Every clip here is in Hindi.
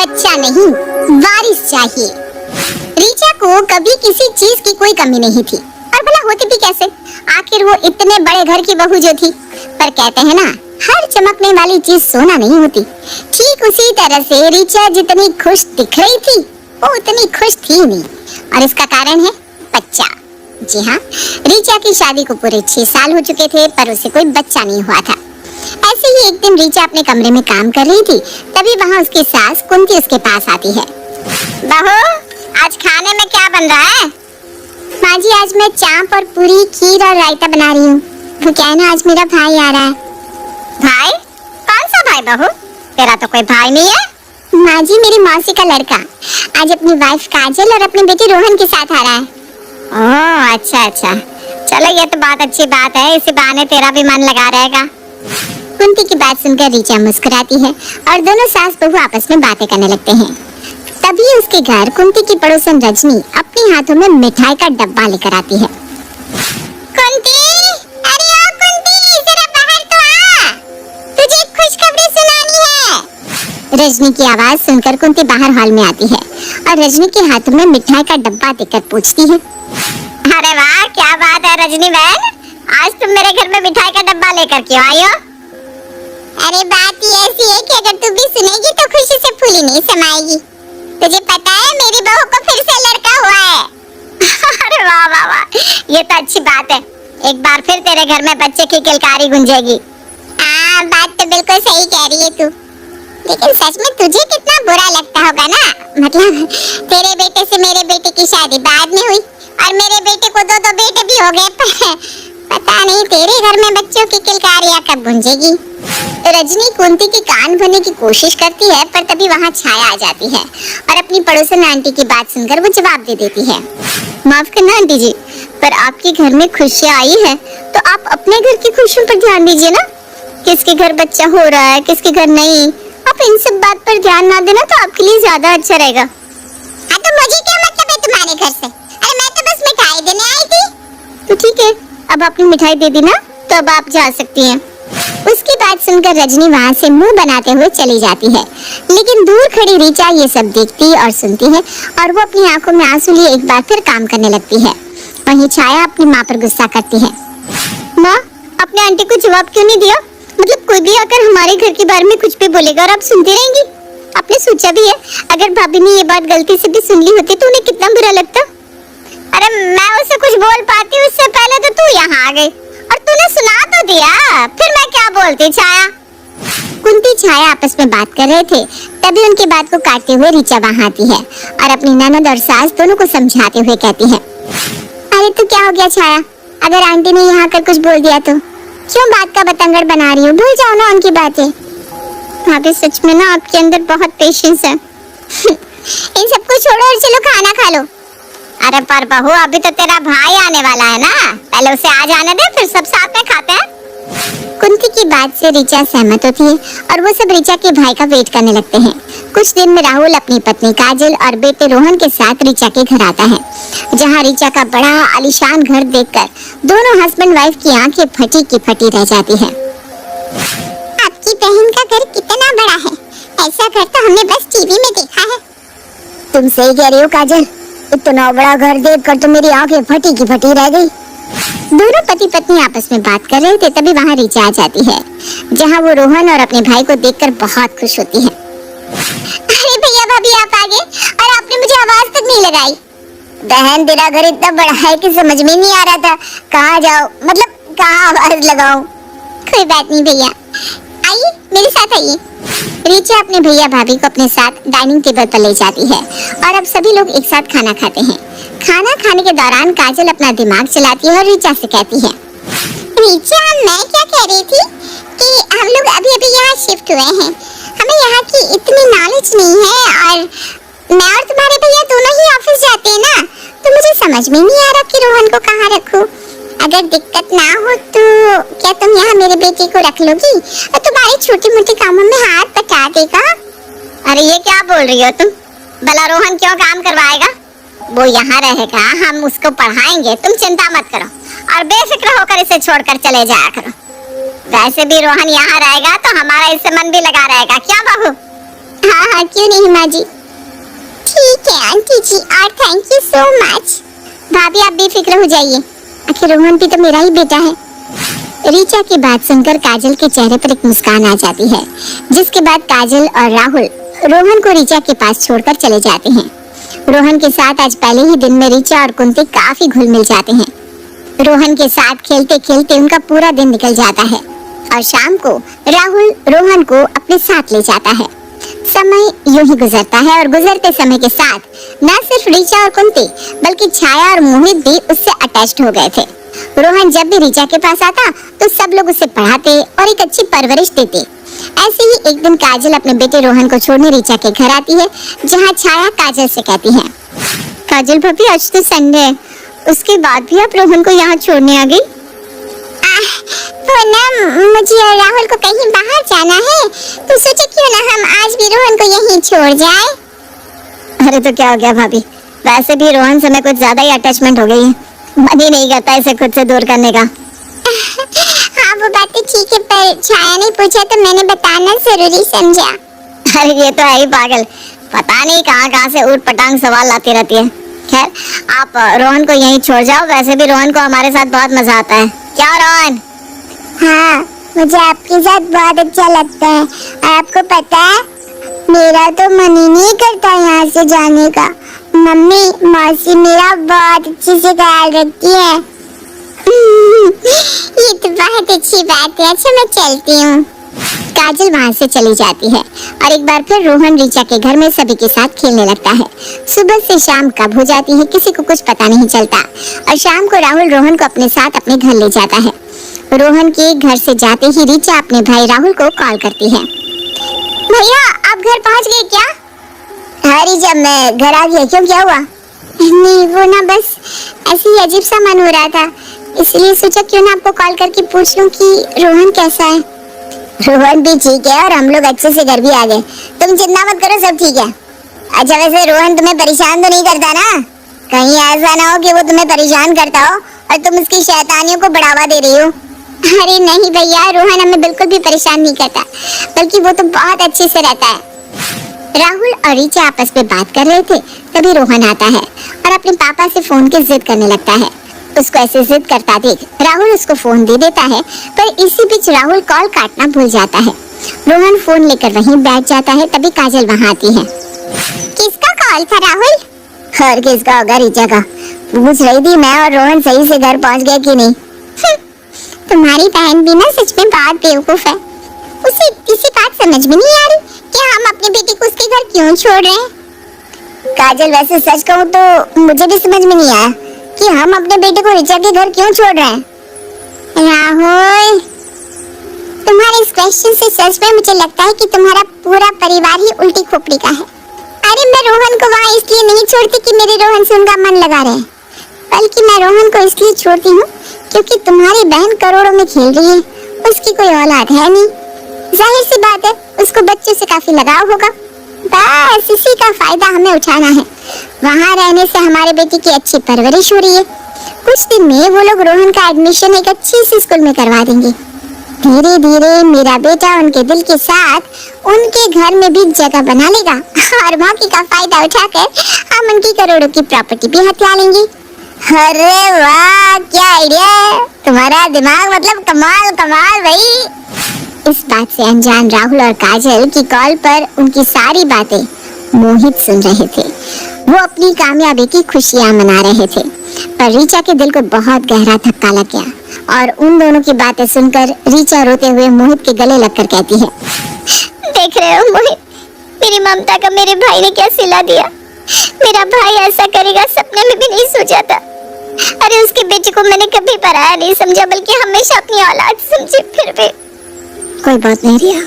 बच्चा नहीं, वारिस चाहिए। रीचा को कभी किसी चीज की कोई कमी नहीं थी, और भला होती भी कैसे, आखिर वो इतने बड़े घर की बहू जो थी। पर कहते हैं ना, हर चमकने वाली चीज सोना नहीं होती। ठीक उसी तरह से रीचा जितनी खुश दिख रही थी, वो उतनी खुश थी नहीं, और इसका कारण है बच्चा। जी हाँ, रीचा की शादी को पूरे 6 साल हो चुके थे, पर उसे कोई बच्चा नहीं हुआ था। ऐसे ही एक दिन रीचा अपने कमरे में काम कर रही थी, तभी वहाँ उसकी सास कुंती उसके पास आती है। बहू, आज खाने में क्या बन रहा है? माँ जी, आज मैं चाप और पूरी, खीर और रायता बना रही हूँ। वो क्या है ना, आज मेरा भाई आ रहा है। भाई? कौन सा भाई बहू? तेरा तो कोई भाई नहीं है। माँ जी, मेरी मौसी का लड़का आज अपनी वाइफ काजल और अपने बेटे रोहन के साथ आ रहा है। ओह, अच्छा अच्छा, चलो ये तो बहुत अच्छी बात है, इसी बहाने तेरा भी मन लगा रहेगा। कुंती की बात सुनकर रीचा मुस्कुराती है और दोनों सास बहू आपस में बातें करने लगते हैं। तभी उसके घर कुंती की पड़ोसन रजनी अपने हाथों में मिठाई का डब्बा लेकर आती है। कुंती, अरे ओ कुंती, जरा बाहर तो आ, तुझे खुशखबरी सुनानी है। रजनी की आवाज सुनकर कुंती बाहर हॉल में आती है और रजनी के हाथों में मिठाई का डब्बा देखकर पूछती है, अरे वाह, क्या बात है रजनी बहन, आज तुम मेरे घर में मिठाई का डब्बा लेकर क्यों आई हो? अरे बात ये ऐसी है कि अगर तू भी सुनेगी तो खुशी से फूली नहीं समाएगी। तुझे पता है मेरी बहू को फिर से लड़का हुआ है। अरे वाह वाह वाह, ये तो अच्छी बात है, एक बार फिर तेरे घर में बच्चे की किलकारी गूंजेगी। हाँ, बात तो बिल्कुल सही कह रही है तू, लेकिन सच में तुझे कितना बुरा लगता होगा ना, मतलब तेरे बेटे से मेरे बेटे की शादी बाद में हुई और मेरे बेटे को 2 बेटे भी हो गए, पता नहीं तेरे घर में बच्चों की किलकारियां कब गूंजेगी। रजनी कुंती के कान भरने की कोशिश करती है, पर तभी वहाँ छाया आ जाती है और अपनी पड़ोसन आंटी की बात सुनकर वो जवाब दे देती है, माफ करना आंटी जी, पर आपके घर में खुशियाँ आई है तो आप अपने घर की खुशियों पर ध्यान दीजिए ना। किसके घर बच्चा हो रहा है, किसके घर नहीं, आप इन सब बात पर ध्यान ना देना तो आपके लिए ज्यादा अच्छा रहेगा। हाँ, तो मुझे क्या मतलब है तुम्हारे घर से? अरे मैं तो बस मिठाई देने आई थी। तो ठीक है, अब आपने मिठाई दे दी ना, तो अब आप जा सकती हैं। उसकी बात सुनकर रजनी वहाँ से मुंह बनाते हुए चली जाती है, लेकिन दूर खड़ी रीचा ये सब देखती और सुनती है और वो अपनी आंखों में आंसू लिए एक बार फिर काम करने लगती है। वहीं छाया अपनी माँ पर गुस्सा करती है, माँ, अपने आंटी को जवाब क्यों नहीं दिया? मतलब कोई भी आकर हमारे घर के बारे में कुछ भी बोलेगा और आप सुनती रहेंगी? आपने सोचा भी है, अगर भाभी ने ये बात गलती से भी सुन ली होती तो उन्हें कितना बुरा लगता? अरे मैं उसे कुछ बोल पाती उससे पहले तो तू यहाँ आ गई और तूने सुना तो दिया, फिर मैं क्या बोलती? छाया, कुंती छाया आपस में बात कर रहे थे, तभी उनकी बात को काटते हुए रीचा वहाँ आती है और अपनी ननद और सास दोनों को समझाते हुए कहती है, अरे तो क्या हो गया छाया, अगर आंटी ने यहाँ आकर कुछ बोल दिया तो क्यों बात का बतंगड़ बना रही हो? भूल जाओ ना उनकी बातें। भाभी, सच में ना आपके अंदर बहुत पेशेंस है। इन सबको छोड़ो और चलो खाना खा लो। अरे पर बहू, अभी तो तेरा भाई आने वाला है ना, पहले उसे आ जाने दे, फिर सब साथ में खाते हैं। कुंती की बात से रीचा सहमत होती है और वो सब रीचा के भाई का वेट करने लगते हैं। कुछ दिन में राहुल अपनी पत्नी काजल और बेटे रोहन के साथ रीचा के घर आता है, जहाँ रीचा का बड़ा आलीशान घर देखकर दोनों हस्बैंड वाइफ की आंखें फटी की फटी रह जाती है। आपकी बहन का घर कितना बड़ा है, ऐसा घर तो हमने बस टीवी में देखा है। तुम सही कह रही हो काजल, इतना बड़ा घर देखकर तो मेरी आंखें फटी की फटी रह गई। दोनों पति पत्नी आपस में बात कर रहे थे, तभी वहाँ रीचा आ जाती है, जहाँ वो रोहन और अपने भाई को देखकर बहुत खुश होती है। अरे भैया भाभी, आप आ गए और आपने मुझे आवाज तक नहीं लगाई। बहन, तेरा घर इतना बड़ा है कि समझ में नहीं आ रहा था कहाँ जाओ, मतलब कहाँ आवाज लगाऊं। कोई बात नहीं भैया, आइए मेरे साथ आइए। रीचा अपने भैया भाभी को अपने साथ डाइनिंग टेबल पर ले जाती है और अब सभी लोग एक साथ खाना खाते हैं। खाना खाने के दौरान काजल अपना दिमाग चलाती है और रीचा से कहती है, रीचा, मैं क्या कह रही थी कि हम लोग अभी अभी यहाँ शिफ्ट हुए हैं, हमें यहाँ की इतनी नॉलेज नहीं है और मैं और तुम्हारे भैया दोनों ही ऑफिस जाते हैं ना, तो मुझे समझ में नहीं आ रहा कि रोहन को कहाँ रखूं। अगर दिक्कत ना हो तो क्या तुम यहाँ मेरे बेटे को रख लोगी और तुम्हारे छोटे मोटे कामों में हाथ बटा देगा? अरे ये क्या बोल रही हो तुम? भला रोहन क्यों काम करवाएगा? वो यहाँ रहेगा, हम उसको पढ़ाएंगे, तुम चिंता मत करो और बेफिक्र होकर इसे छोड़कर चले जाया करो। वैसे भी रोहन यहाँ रहेगा तो हमारा इससे मन भी लगा रहेगा, क्या बहू? हाँ हाँ, क्यों नहीं माँ जी। ठीक है आंटी जी, और थैंक यू सो मच। भाभी आप बेफिक्र हो जाइए, आखिर रोहन भी तो मेरा ही बेटा है। रीचा की बात सुनकर काजल के चेहरे पर एक मुस्कान आ जाती है, जिसके बाद काजल और राहुल रोहन को रीचा के पास छोड़कर चले जाते हैं। रोहन के साथ आज पहले ही दिन में रीचा और कुंती काफी घुल मिल जाते हैं। रोहन के साथ खेलते खेलते उनका पूरा दिन निकल जाता है और शाम को राहुल रोहन को अपने साथ ले जाता है। समय यूं ही गुजरता है और गुजरते समय के साथ न सिर्फ रीचा और कुंती बल्कि छाया और मोहित भी उससे अटैच्ड हो गए थे। रोहन जब भी रीचा के पास आता तो सब लोग उसे पढ़ाते और एक अच्छी परवरिश देते। ऐसे ही एक दिन काजल अपने बेटे रोहन को छोड़ने रीचा के घर आती है, जहाँ छाया काजल से कहती है, काजल भाभी आज तो संडे है, उसके बाद भी आप रोहन को यहाँ छोड़ने आ गई। मुझे और राहुल को कहीं बाहर जाना है, तो सोचा क्यों ना हम आज भी रोहन को यहीं छोड़ जाए। अरे तो क्या हो गया भाभी, वैसे भी रोहन से मैं कुछ ज्यादा ही अटैचमेंट हो गई है, मन ही नहीं करता इसे खुद से दूर करने का। हाँ वो बात तो ठीक है, पर छाया ने पूछा तो मैंने बताना जरूरी समझा। अरे ये तो है ही पागल, पता नहीं कहाँ कहाँ से ऊट पटांग सवाल लाती रहती है। खैर आप रोहन को यहीं छोड़ जाओ, वैसे भी रोहन को हमारे साथ बहुत मजा आता है। क्या रोहन? हाँ मुझे आपके साथ बहुत अच्छा लगता है। आपको पता है मेरा तो मन ही नहीं करता यहाँ से जाने का। मम्मी मौसी मेरा बहुत अच्छे से ख्याल रखती है। ये तो बहुत अच्छी बात है। अच्छा मैं चलती हूँ। काजल वहाँ से चली जाती है और एक बार फिर रोहन रीचा के घर में सभी के साथ खेलने लगता है। सुबह से शाम कब हो जाती है किसी को कुछ पता नहीं चलता और शाम को राहुल रोहन को अपने साथ अपने घर ले जाता है। रोहन के घर से जाते ही रीचा अपने भाई राहुल को कॉल करती है। भैया आप घर पहुँच गए क्या? हाँ रीचा मैं घर आ गया। क्यों, क्या हुआ? नहीं वो ना बस ऐसे ही अजीब सा मन हो रहा था, इसलिए सोचा क्यों ना आपको कॉल करके पूछ लूं कि रोहन कैसा है। रोहन भी ठीक है और हम लोग अच्छे से घर भी आ गए, तुम चिंता मत करो, सब ठीक है। अच्छा वैसे रोहन तुम्हें परेशान तो नहीं करता ना? कहीं ऐसा ना हो कि वो तुम्हें परेशान करता हो और तुम उसकी शैतानियों को बढ़ावा दे रही हो। अरे नहीं भैया, रोहन हमें बिल्कुल भी परेशान नहीं करता, बल्कि वो तो बहुत अच्छे से रहता है। राहुल और रीचा आपस में बात कर रहे थे, तभी रोहन आता है और अपने पापा से फोन की जिद करने लगता है। उसको ऐसे जिद करता देख राहुल उसको फोन दे देता है, पर इसी बीच राहुल कॉल काटना भूल जाता है। रोहन फोन लेकर वहीं बैठ जाता है, तभी काजल वहाँ आती है। किसका कॉल था राहुल? और किसका होगा, रीचा का। पूछ रही थी मैं और रोहन सही से घर पहुँच गए कि नहीं। तुम्हारी बहन भी ना सच में बहुत बेवकूफ है, उसे किसी बात समझ में नहीं आ रही कि हम अपने बेटे को उसके घर क्यों छोड़ रहे हैं। काजल वैसे सच कहूँ तो मुझे भी समझ में नहीं आया कि हम अपने बेटे को रीचा के घर क्यों छोड़ रहे हैं। राहुल तुम्हारे इस क्वेश्चन से सच में मुझे लगता है कि तुम्हारा पूरा परिवार ही उल्टी खोपड़ी का है। अरे मैं रोहन को वहाँ इसलिए नहीं छोड़ती कि मेरे रोहन से उनका मन लगा रहे, बल्कि मैं रोहन को इसलिए छोड़ती हूँ क्योंकि तुम्हारी बहन करोड़ों में खेल रही है, उसकी कोई औलाद है नहीं, जाहिर सी बात है उसको बच्चों से काफी लगाव होगा। बस इसी का फायदा हमें उठाना है। वहाँ रहने से हमारे बेटे की अच्छी परवरिश हो रही है, कुछ दिन में वो लोग रोहन का एडमिशन एक अच्छी सी स्कूल में करवा देंगे। धीरे धीरे मेरा बेटा उनके दिल के साथ उनके घर में भी जगह बना लेगा और मौके का फायदा उठाकर हम उनकी करोड़ों की प्रॉपर्टी भी हथिया लेंगे। अरे वाह क्या आइडिया है तुम्हारा, दिमाग मतलब कमाल कमाल भाई। इस बात से अनजान राहुल और काजल की कॉल पर उनकी सारी बातें मोहित सुन रहे थे। वो अपनी कामयाबी की खुशियां मना रहे थे, पर रीचा के दिल को बहुत गहरा धक्का लग गया और उन दोनों की बातें सुनकर रीचा रोते हुए मोहित के गले लगकर कहती है, देख रहे हो मोहित, मेरी ममता का मेरे भाई ने क्या सिला दिया। मेरा भाई ऐसा करेगा सपने में भी नहीं सोचा था। अरे उसके बेटे को मैंने कभी पराया नहीं समझा, बल्कि हमेशा अपनी औलाद समझी। फिर भी कोई बात नहीं रिया,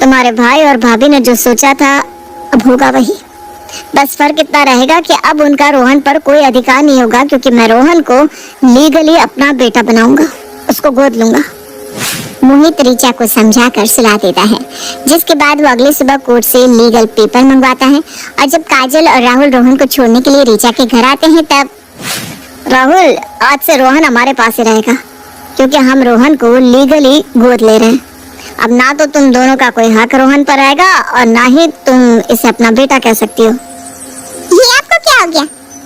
तुम्हारे भाई और भाभी ने जो सोचा था अब होगा वही। बस फर्क इतना रहेगा कि अब उनका रोहन पर कोई अधिकार नहीं होगा, क्योंकि मैं रोहन को लीगली अपना बेटा बनाऊंगा, उसको गोद लूंगा। मोहित रीचा को समझाकर सुला देता है, जिसके बाद वो अगले सुबह कोर्ट से लीगल पेपर मंगवाता है। और जब काजल और राहुल रोहन को छोड़ने के लिए रीचा के घर आते हैं, तब राहुल आज से रोहन हमारे पास ही रहेगा, क्योंकि हम रोहन को लीगली गोद ले रहे हैं। अब ना तो तुम दोनों का कोई हक रोहन पर आएगा और ना ही तुम इसे अपना बेटा कह सकती हो। ये आपको क्या हो गया?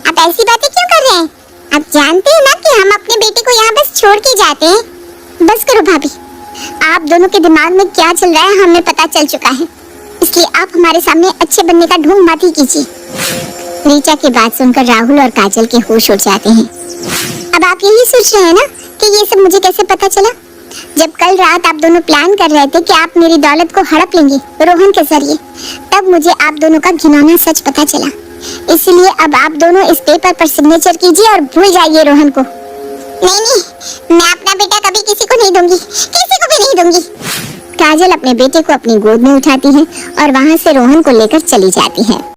आप ऐसी बातें क्यों कर रहे हैं? आप जानते हैं ना कि हम अपने बेटे को यहाँ बस छोड़ के जाते हैं। बस करो भाभी, आप दोनों के दिमाग में क्या चल रहा है हमें पता चल चुका है, इसलिए आप हमारे सामने अच्छे बनने का ढोंग मत ही कीजिए। ऋचा की बात सुनकर राहुल और काजल के होश उड़ जाते हैं। अब आप यही सोच रहे हैं ना कि ये सब मुझे कैसे पता चला? जब कल रात आप दोनों प्लान कर रहे थे कि आप मेरी दौलत को हड़प लेंगे रोहन के जरिए, तब मुझे आप दोनों का घिनौना सच पता चला। इसलिए अब आप दोनों इस पेपर पर सिग्नेचर कीजिए और भूल जाइए रोहन को। नहीं, मैं अपना बेटा कभी किसी को नहीं दूंगी, किसी को भी नहीं दूंगी। काजल अपने बेटे को अपनी गोद में उठाती है और वहाँ से रोहन को लेकर चली जाती है।